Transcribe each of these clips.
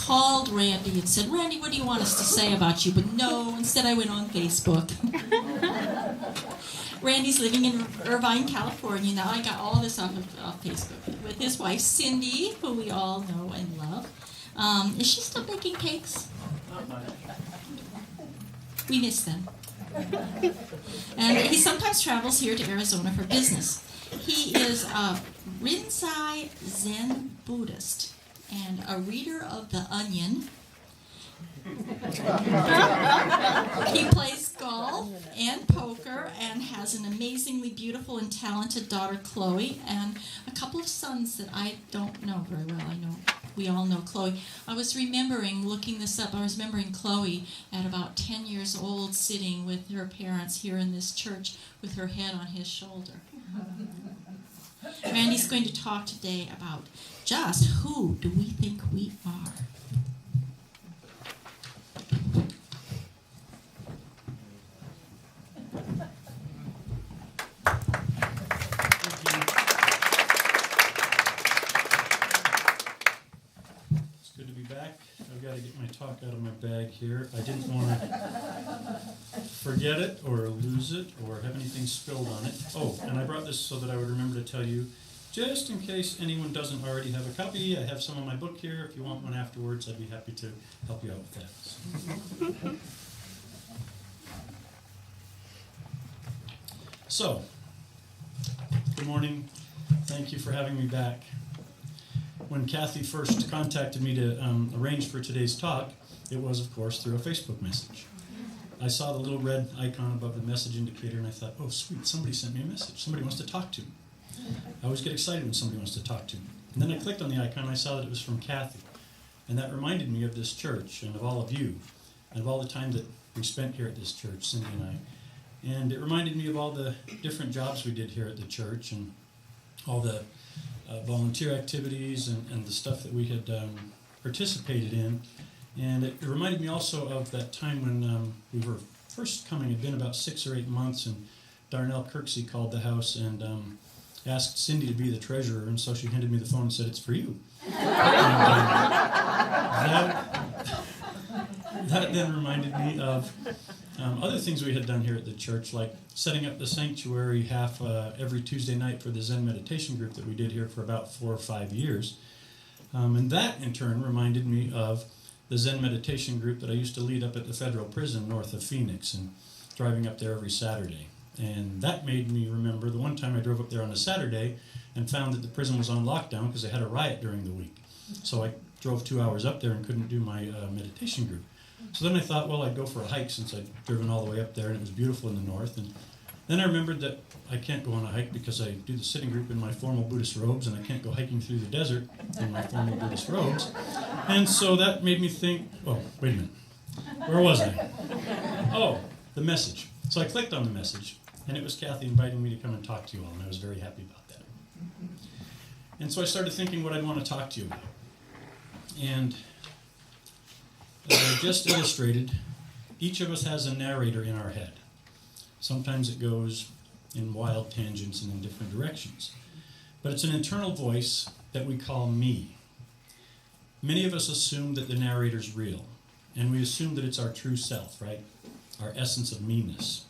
called Randy and said, Randy, what do you want us to say about you? But no, instead I went on Facebook. Randy's living in Irvine, California now. I got all this off Facebook with his wife, Cindy, who we all know and love. Is she still baking cakes? We miss them. And he sometimes travels here to Arizona for business. He is a Rinzai Zen Buddhist and a reader of The Onion. He plays golf and poker and has an amazingly beautiful and talented daughter, Chloe, and a couple of sons that I don't know very well. I know we all know Chloe. I was looking this up, I was remembering Chloe at about 10 years old sitting with her parents here in this church with her head on his shoulder. Randy's going to talk today about just who do we think we are. Got to get my talk out of my bag here. I didn't want to forget it or lose it or have anything spilled on it. Oh, and I brought this so that I would remember to tell you, just in case anyone doesn't already have a copy, I have some in my book here. If you want one afterwards, I'd be happy to help you out with that. So, good morning. Thank you for having me back. When Kathy first contacted me to arrange for today's talk, it was, of course, through a Facebook message. I saw the little red icon above the message indicator, and I thought, oh, sweet, somebody sent me a message. Somebody wants to talk to me. I always get excited when somebody wants to talk to me. And then I clicked on the icon, and I saw that it was from Kathy. And that reminded me of this church and of all of you, and of all the time that we spent here at this church, Cindy and I. And it reminded me of all the different jobs we did here at the church and all the volunteer activities and the stuff that we had participated in. And it reminded me also of that time when we were first coming. It had been about 6 or 8 months, and Darnell Kirksey called the house and asked Cindy to be the treasurer, and so she handed me the phone and said, it's for you. That then reminded me of other things we had done here at the church, like setting up the sanctuary every Tuesday night for the Zen meditation group that we did here for about 4 or 5 years. And that, in turn, reminded me of the Zen meditation group that I used to lead up at the federal prison north of Phoenix and driving up there every Saturday. And that made me remember the one time I drove up there on a Saturday and found that the prison was on lockdown because they had a riot during the week. So I drove 2 hours up there and couldn't do my meditation group. So then I thought, well, I'd go for a hike since I'd driven all the way up there and it was beautiful in the north. And then I remembered that I can't go on a hike because I do the sitting group in my formal Buddhist robes, and I can't go hiking through the desert in my formal Buddhist robes. And so that made me think, oh, wait a minute, where was I? Oh, the message. So I clicked on the message, and it was Kathy inviting me to come and talk to you all, and I was very happy about that. And so I started thinking what I'd want to talk to you about. And as I just illustrated, each of us has a narrator in our head. Sometimes it goes in wild tangents and in different directions. But it's an internal voice that we call me. Many of us assume that the narrator's real, and we assume that it's our true self, right? Our essence of me-ness.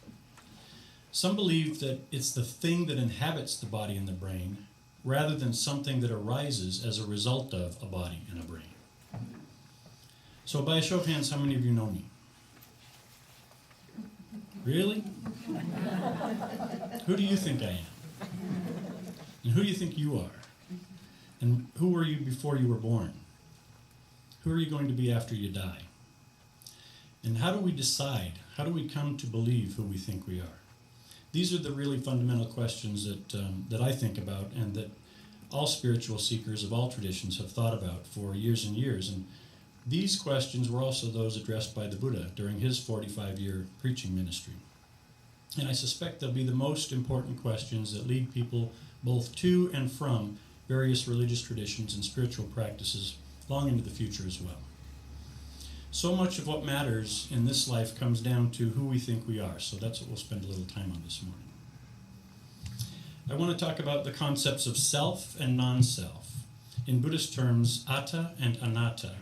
Some believe that it's the thing that inhabits the body and the brain, rather than something that arises as a result of a body and a brain. So by a show of hands, how many of you know me? Really? Who do you think I am? And who do you think you are? And who were you before you were born? Who are you going to be after you die? And how do we decide? How do we come to believe who we think we are? These are the really fundamental questions that I think about and that all spiritual seekers of all traditions have thought about for years and years. And these questions were also those addressed by the Buddha during his 45-year preaching ministry. And I suspect they'll be the most important questions that lead people both to and from various religious traditions and spiritual practices long into the future as well. So much of what matters in this life comes down to who we think we are, so that's what we'll spend a little time on this morning. I want to talk about the concepts of self and non-self. In Buddhist terms, atta and anatta,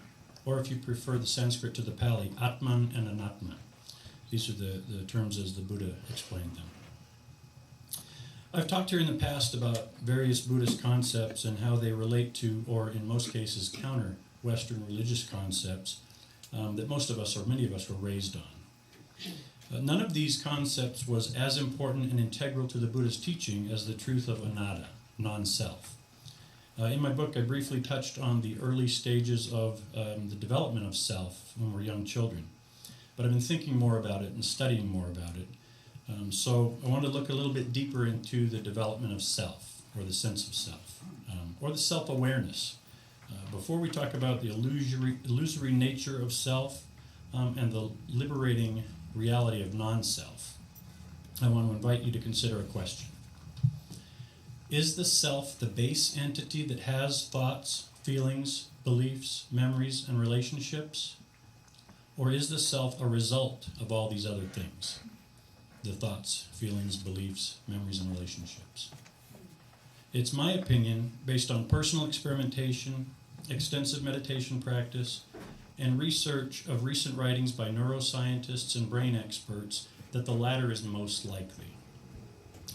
or if you prefer the Sanskrit to the Pali, Atman and Anatman. These are the terms as the Buddha explained them. I've talked here in the past about various Buddhist concepts and how they relate to, or in most cases, counter Western religious concepts that most of us, or many of us, were raised on. None of these concepts was as important and integral to the Buddhist teaching as the truth of anatta, non-self. In my book, I briefly touched on the early stages of the development of self when we're young children. But I've been thinking more about it and studying more about it. So I want to look a little bit deeper into the development of self, or the sense of self, or the self-awareness. Before we talk about the illusory nature of self and the liberating reality of non-self, I want to invite you to consider a question. Is the self the base entity that has thoughts, feelings, beliefs, memories, and relationships? Or is the self a result of all these other things? The thoughts, feelings, beliefs, memories, and relationships. It's my opinion, based on personal experimentation, extensive meditation practice, and research of recent writings by neuroscientists and brain experts, that the latter is most likely.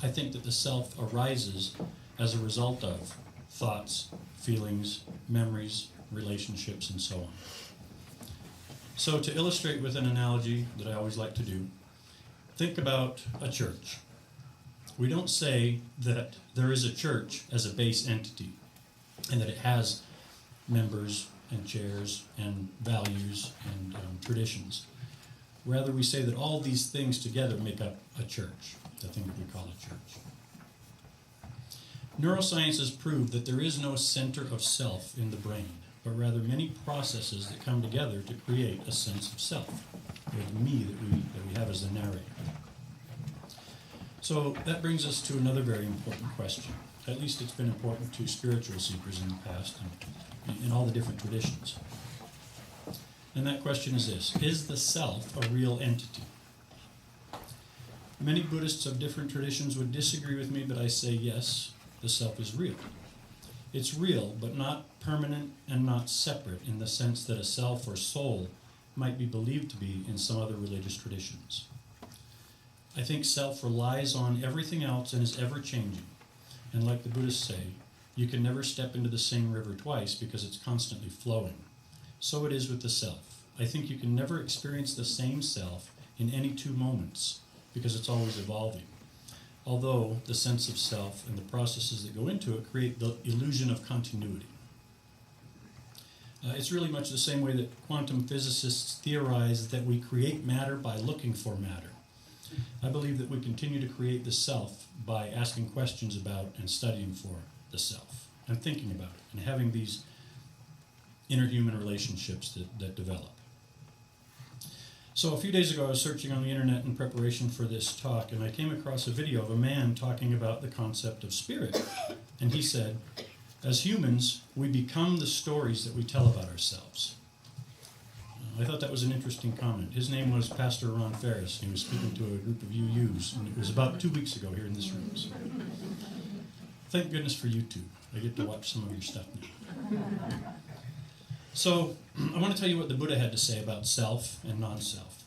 I think that the self arises as a result of thoughts, feelings, memories, relationships, and so on. So to illustrate with an analogy that I always like to do, think about a church. We don't say that there is a church as a base entity and that it has members and chairs and values and traditions. Rather, we say that all these things together make up a church, the thing that we call a church. Neuroscience has proved that there is no center of self in the brain, but rather many processes that come together to create a sense of self, or the me that we have as the narrator. So that brings us to another very important question. At least it's been important to spiritual seekers in the past and in all the different traditions. And that question is this: is the self a real entity? Many Buddhists of different traditions would disagree with me, but I say yes, the self is real. It's real, but not permanent and not separate in the sense that a self or soul might be believed to be in some other religious traditions. I think self relies on everything else and is ever-changing. And like the Buddhists say, you can never step into the same river twice because it's constantly flowing. So it is with the self. I think you can never experience the same self in any 2 moments because it's always evolving. Although the sense of self and the processes that go into it create the illusion of continuity. It's really much the same way that quantum physicists theorize that we create matter by looking for matter. I believe that we continue to create the self by asking questions about and studying for the self, and thinking about it, and having these interhuman relationships that develop. So a few days ago I was searching on the internet in preparation for this talk, and I came across a video of a man talking about the concept of spirit. And he said, as humans, we become the stories that we tell about ourselves. I thought that was an interesting comment. His name was Pastor Ron Ferris. He was speaking to a group of UUs, and it was about 2 weeks ago here in this room. So thank goodness for YouTube. I get to watch some of your stuff now. So I want to tell you what the Buddha had to say about self and non-self.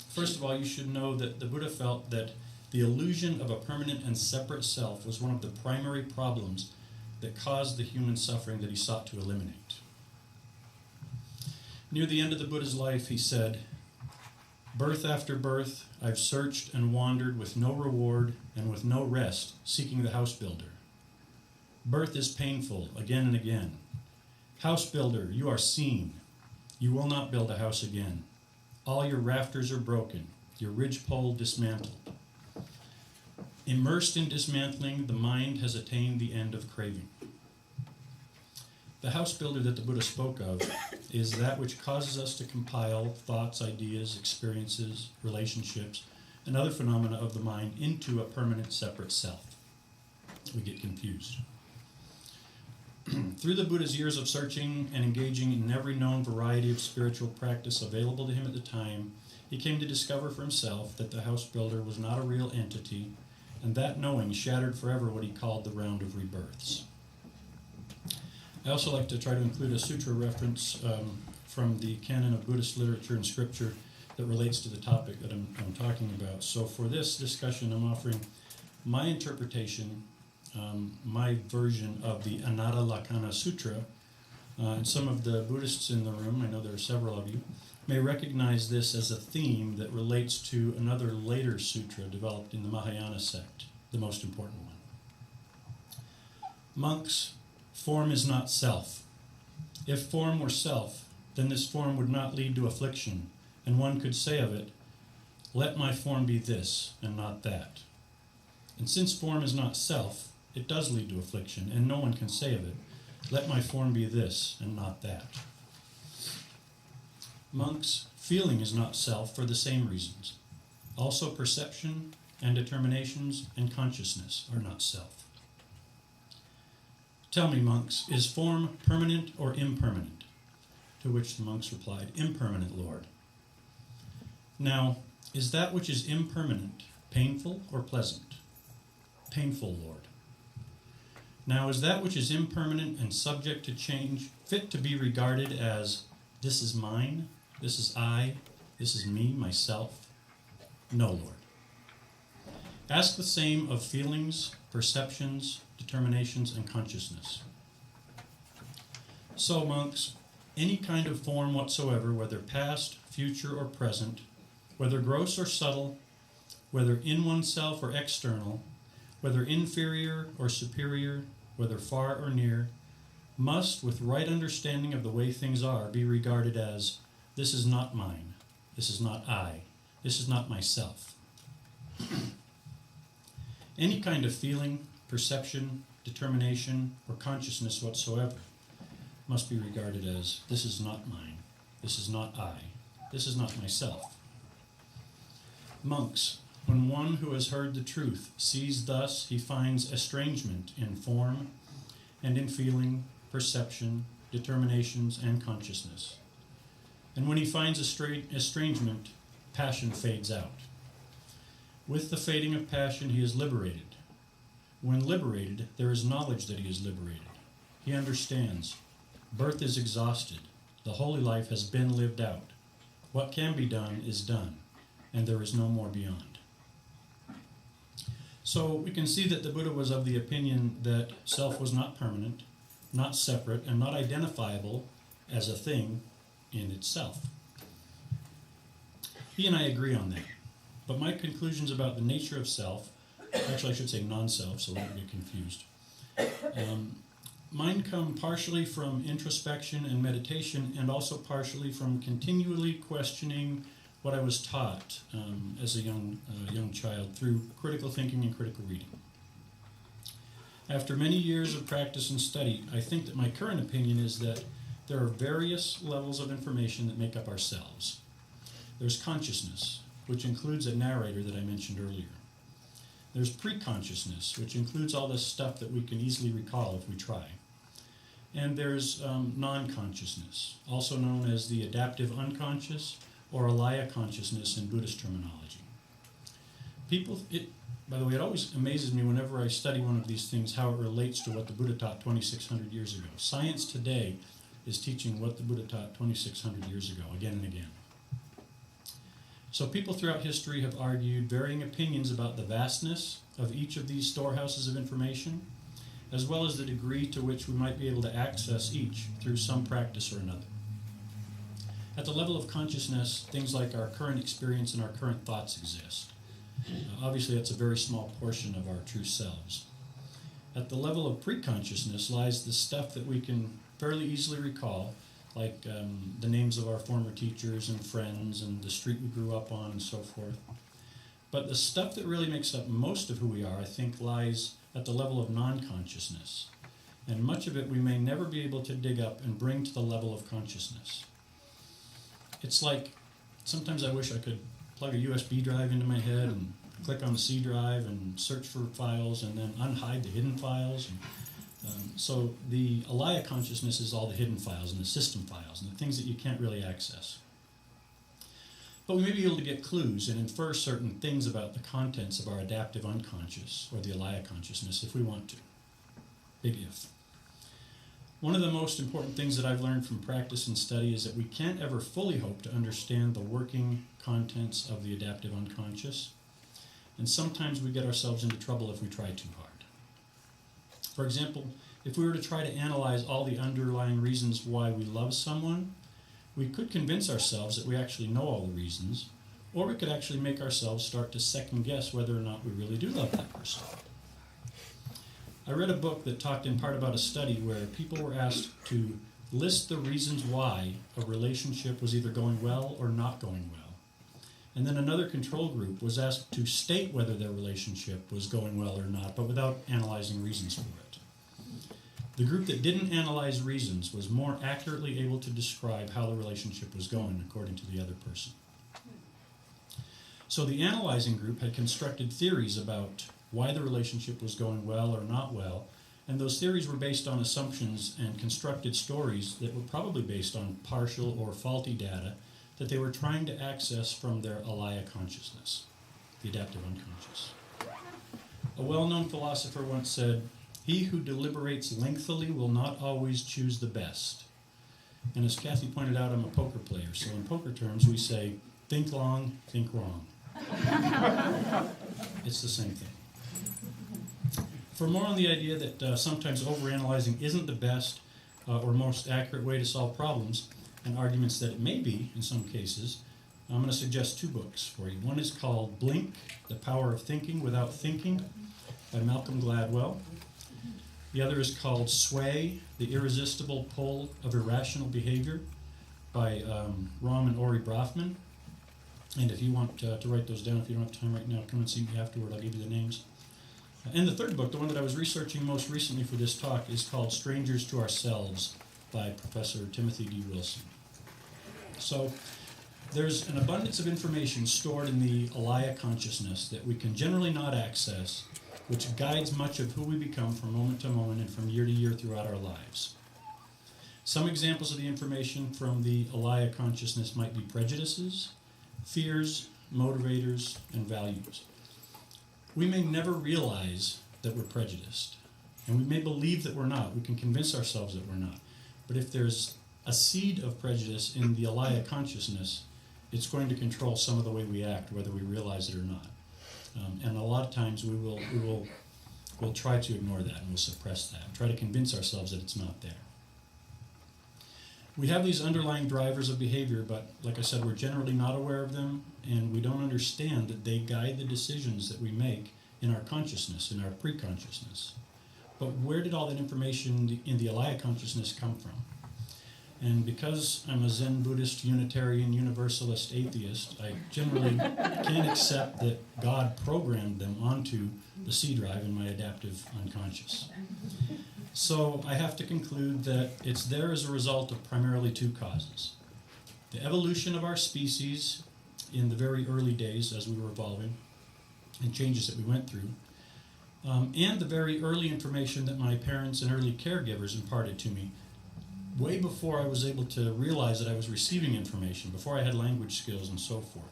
First of all, you should know that the Buddha felt that the illusion of a permanent and separate self was one of the primary problems that caused the human suffering that he sought to eliminate. Near the end of the Buddha's life, he said, "Birth after birth, I've searched and wandered with no reward and with no rest, seeking the house builder. Birth is painful again and again. House builder, you are seen. You will not build a house again. All your rafters are broken, your ridgepole dismantled. Immersed in dismantling, the mind has attained the end of craving." The house builder that the Buddha spoke of is that which causes us to compile thoughts, ideas, experiences, relationships, and other phenomena of the mind into a permanent separate self. We get confused. Through the Buddha's years of searching and engaging in every known variety of spiritual practice available to him at the time, he came to discover for himself that the house builder was not a real entity, and that knowing shattered forever what he called the round of rebirths. I also like to try to include a sutra reference from the canon of Buddhist literature and scripture that relates to the topic that I'm talking about. So for this discussion, I'm offering my interpretation, my version of the Anatta Lakkhana Sutra. And some of the Buddhists in the room, I know there are several of you, may recognize this as a theme that relates to another later sutra developed in the Mahayana sect, the most important one. Monks, form is not self. If form were self, then this form would not lead to affliction, and one could say of it, let my form be this and not that. And since form is not self, it does lead to affliction, and no one can say of it, let my form be this and not that. Monks, feeling is not self for the same reasons. Also perception and determinations and consciousness are not self. Tell me, monks, is form permanent or impermanent? To which the monks replied, impermanent, Lord. Now, is that which is impermanent painful or pleasant? Painful, Lord. Now, is that which is impermanent and subject to change fit to be regarded as, this is mine, this is I, this is me, myself? No, Lord. Ask the same of feelings, perceptions, determinations, and consciousness. So, monks, any kind of form whatsoever, whether past, future, or present, whether gross or subtle, whether in oneself or external, whether inferior or superior, whether far or near, must, with right understanding of the way things are, be regarded as, this is not mine, this is not I, this is not myself. Any kind of feeling, perception, determination, or consciousness whatsoever must be regarded as, this is not mine, this is not I, this is not myself. Monks, when one who has heard the truth sees thus, he finds estrangement in form and in feeling, perception, determinations, and consciousness. And when he finds estrangement, passion fades out. With the fading of passion, he is liberated. When liberated, there is knowledge that he is liberated. He understands. Birth is exhausted. The holy life has been lived out. What can be done is done, and there is no more beyond. So we can see that the Buddha was of the opinion that self was not permanent, not separate, and not identifiable as a thing in itself. He and I agree on that. But my conclusions about the nature of self, actually I should say non-self, so I don't get confused, mine come partially from introspection and meditation, and also partially from continually questioning what I was taught as a young child through critical thinking and critical reading. After many years of practice and study, I think that my current opinion is that there are various levels of information that make up ourselves. There's consciousness, which includes a narrator that I mentioned earlier. There's pre-consciousness, which includes all this stuff that we can easily recall if we try. And there's non-consciousness, also known as the adaptive unconscious or alaya consciousness in Buddhist terminology. By the way, it always amazes me whenever I study one of these things how it relates to what the Buddha taught 2,600 years ago. Science today is teaching what the Buddha taught 2,600 years ago, again and again. So people throughout history have argued varying opinions about the vastness of each of these storehouses of information, as well as the degree to which we might be able to access each through some practice or another. At the level of consciousness, things like our current experience and our current thoughts exist. Obviously, that's a very small portion of our true selves. At the level of pre-consciousness lies the stuff that we can fairly easily recall, like the names of our former teachers and friends and the street we grew up on and so forth. But the stuff that really makes up most of who we are, I think, lies at the level of non-consciousness. And much of it we may never be able to dig up and bring to the level of consciousness. It's like, sometimes I wish I could plug a USB drive into my head and click on the C drive and search for files and then unhide the hidden files. So the alaya consciousness is all the hidden files and the system files and the things that you can't really access. But we may be able to get clues and infer certain things about the contents of our adaptive unconscious or the alaya consciousness if we want to. Big if. One of the most important things that I've learned from practice and study is that we can't ever fully hope to understand the working contents of the adaptive unconscious, and sometimes we get ourselves into trouble if we try too hard. For example, if we were to try to analyze all the underlying reasons why we love someone, we could convince ourselves that we actually know all the reasons, or we could actually make ourselves start to second guess whether or not we really do love that person. I read a book that talked in part about a study where people were asked to list the reasons why a relationship was either going well or not going well. And then another control group was asked to state whether their relationship was going well or not, but without analyzing reasons for it. The group that didn't analyze reasons was more accurately able to describe how the relationship was going according to the other person. So the analyzing group had constructed theories about why the relationship was going well or not well, and those theories were based on assumptions and constructed stories that were probably based on partial or faulty data that they were trying to access from their alaya consciousness, the adaptive unconscious. A well-known philosopher once said, "He who deliberates lengthily will not always choose the best." And as Kathy pointed out, I'm a poker player, so in poker terms we say, think long, think wrong. It's the same thing. For more on the idea that sometimes overanalyzing isn't the best or most accurate way to solve problems, and arguments that it may be in some cases, I'm going to suggest two books for you. One is called Blink, The Power of Thinking Without Thinking by Malcolm Gladwell. The other is called Sway, The Irresistible Pull of Irrational Behavior by Ram and Ori Brafman. And if you want to write those down, if you don't have time right now, come and see me afterward. I'll give you the names. And the third book, the one that I was researching most recently for this talk, is called Strangers to Ourselves by Professor Timothy D. Wilson. So there's an abundance of information stored in the alaya consciousness that we can generally not access, which guides much of who we become from moment to moment and from year to year throughout our lives. Some examples of the information from the alaya consciousness might be prejudices, fears, motivators, and values. We may never realize that we're prejudiced, and we may believe that we're not. We can convince ourselves that we're not. But if there's a seed of prejudice in the alaya consciousness, it's going to control some of the way we act, whether we realize it or not. And a lot of times we'll try to ignore that and we'll suppress that and try to convince ourselves that it's not there. We have these underlying drivers of behavior, but like I said, we're generally not aware of them, and we don't understand that they guide the decisions that we make in our consciousness, in our pre-consciousness. But where did all that information in the alaya consciousness come from? And because I'm a Zen Buddhist, Unitarian, Universalist, atheist, I generally can't accept that God programmed them onto the C drive in my adaptive unconscious. So I have to conclude that it's there as a result of primarily two causes. The evolution of our species in the very early days as we were evolving, and changes that we went through, and the very early information that my parents and early caregivers imparted to me way before I was able to realize that I was receiving information, before I had language skills and so forth.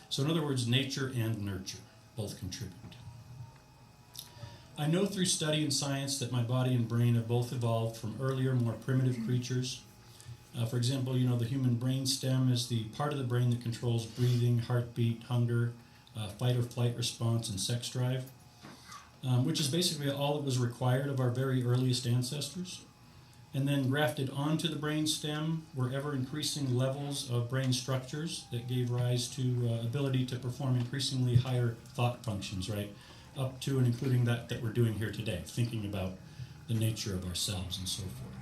So in other words, nature and nurture both contribute. I know through study and science that my body and brain have both evolved from earlier, more primitive creatures. For example, the human brain stem is the part of the brain that controls breathing, heartbeat, hunger, fight or flight response, and sex drive, which is basically all that was required of our very earliest ancestors. And then grafted onto the brain stem were ever-increasing levels of brain structures that gave rise to ability to perform increasingly higher thought functions, right? Up to and including that we're doing here today, thinking about the nature of ourselves and so forth.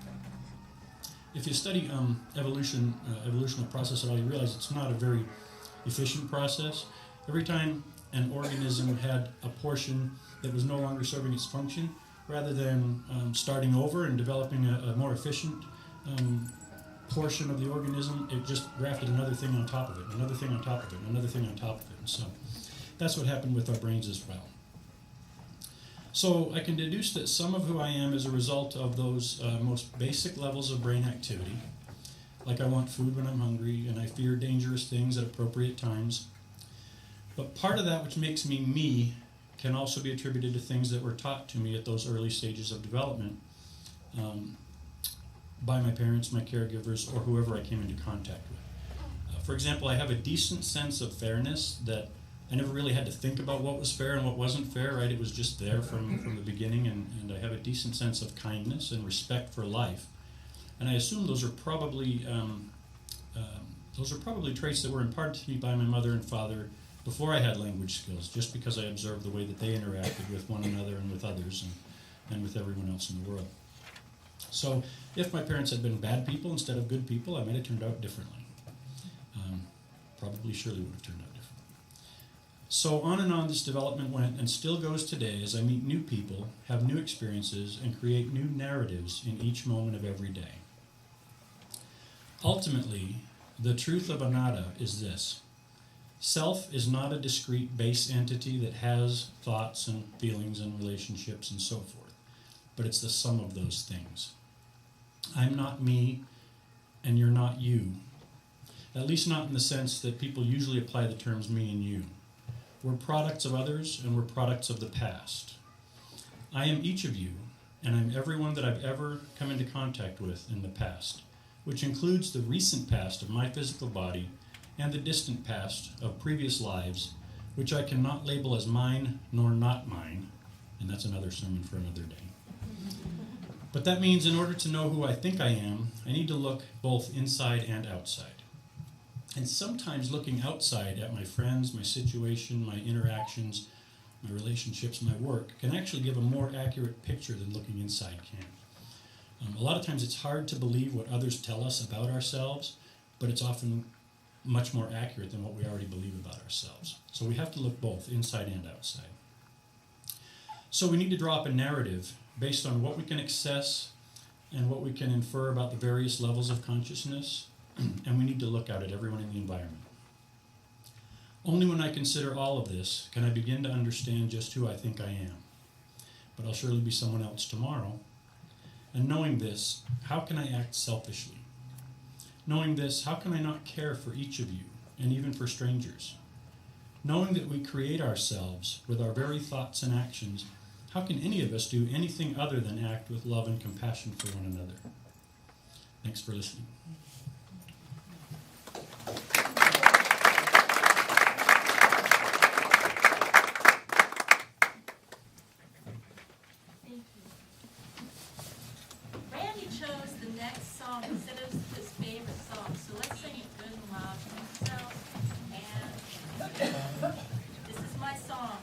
If you study evolutional process at all, you realize it's not a very efficient process. Every time an organism had a portion that was no longer serving its function, rather than starting over and developing a more efficient portion of the organism, it just grafted another thing on top of it, another thing on top of it, another thing on top of it. And so that's what happened with our brains as well. So I can deduce that some of who I am is a result of those most basic levels of brain activity. Like I want food when I'm hungry, and I fear dangerous things at appropriate times. But part of that which makes me me can also be attributed to things that were taught to me at those early stages of development. by my parents, my caregivers, or whoever I came into contact with. For example, I have a decent sense of fairness that I never really had to think about what was fair and what wasn't fair, right? It was just there from the beginning, and I have a decent sense of kindness and respect for life. And I assume those are probably traits that were imparted to me by my mother and father before I had language skills, just because I observed the way that they interacted with one another and with others and with everyone else in the world. So if my parents had been bad people instead of good people, I might have turned out differently. Probably surely would have turned out differently. So on this development went, and still goes today, as I meet new people, have new experiences, and create new narratives in each moment of every day. Ultimately, the truth of Anatta is this: self is not a discrete base entity that has thoughts and feelings and relationships and so forth, but it's the sum of those things. I'm not me, and you're not you. At least not in the sense that people usually apply the terms me and you. We're products of others, and we're products of the past. I am each of you, and I'm everyone that I've ever come into contact with in the past, which includes the recent past of my physical body and the distant past of previous lives, which I cannot label as mine nor not mine, and that's another sermon for another day. But that means in order to know who I think I am, I need to look both inside and outside. And sometimes looking outside at my friends, my situation, my interactions, my relationships, my work, can actually give a more accurate picture than looking inside can. A lot of times it's hard to believe what others tell us about ourselves, but it's often much more accurate than what we already believe about ourselves. So we have to look both inside and outside. So we need to draw up a narrative based on what we can access and what we can infer about the various levels of consciousness, and we need to look out at everyone in the environment. Only when I consider all of this can I begin to understand just who I think I am. But I'll surely be someone else tomorrow. And knowing this, how can I act selfishly? Knowing this, how can I not care for each of you, and even for strangers? Knowing that we create ourselves with our very thoughts and actions, how can any of us do anything other than act with love and compassion for one another? Thanks for listening. Randy chose the next song instead of his favorite song, so let's sing it good and loud for himself. And this is my song.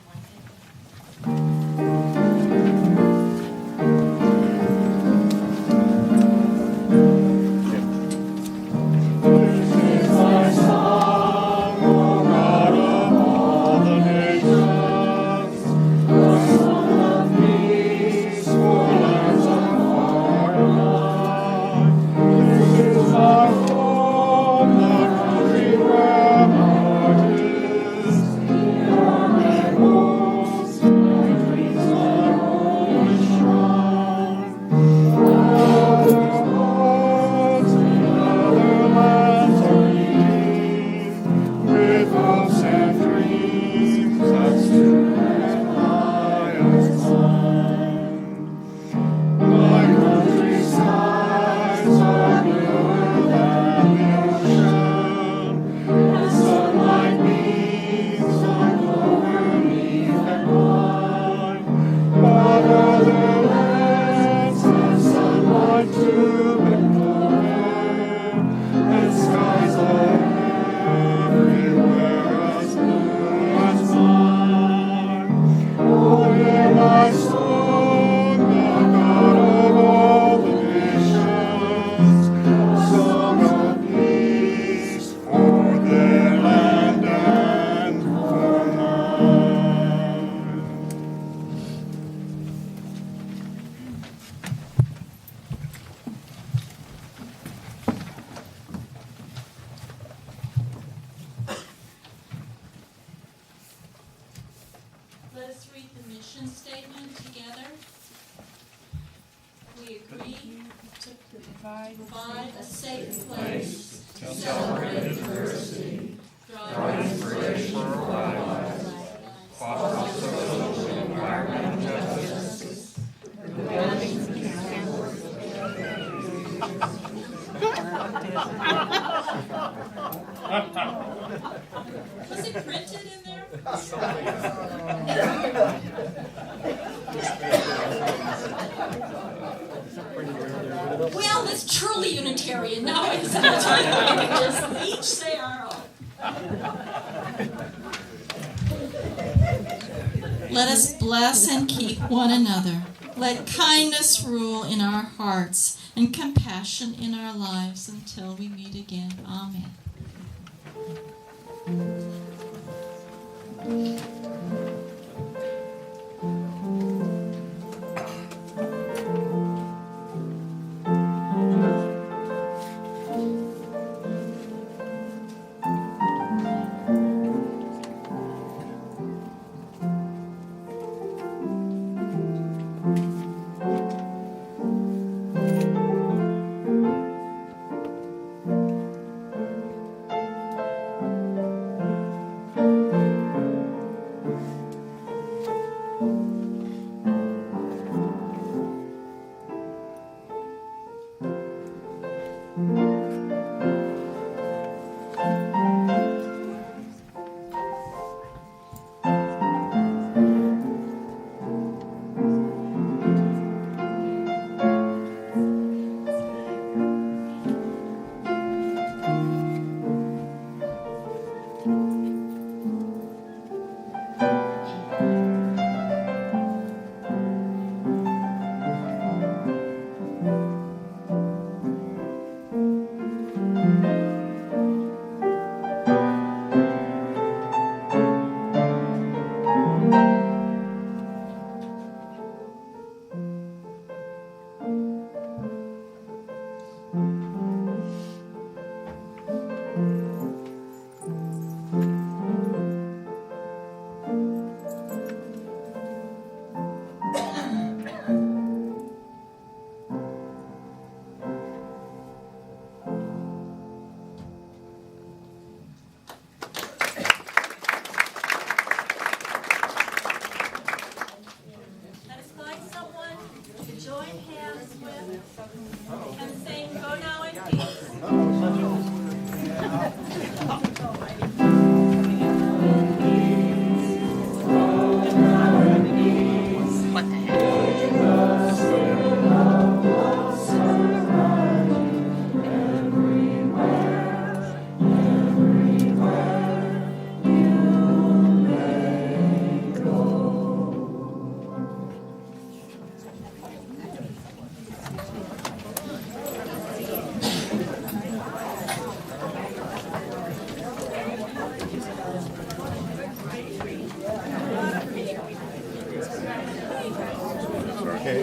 Let us read the mission statement together. We agree to provide a safe place to celebrate diversity, draw inspiration for our lives, foster social and environmental justice, the buildings and Was it printed in there? Well, it's truly Unitarian now, isn't it? We can just each say our own. Let us bless and keep one another. Let kindness rule in our hearts and compassion in our lives until we meet again. Amen. Okay.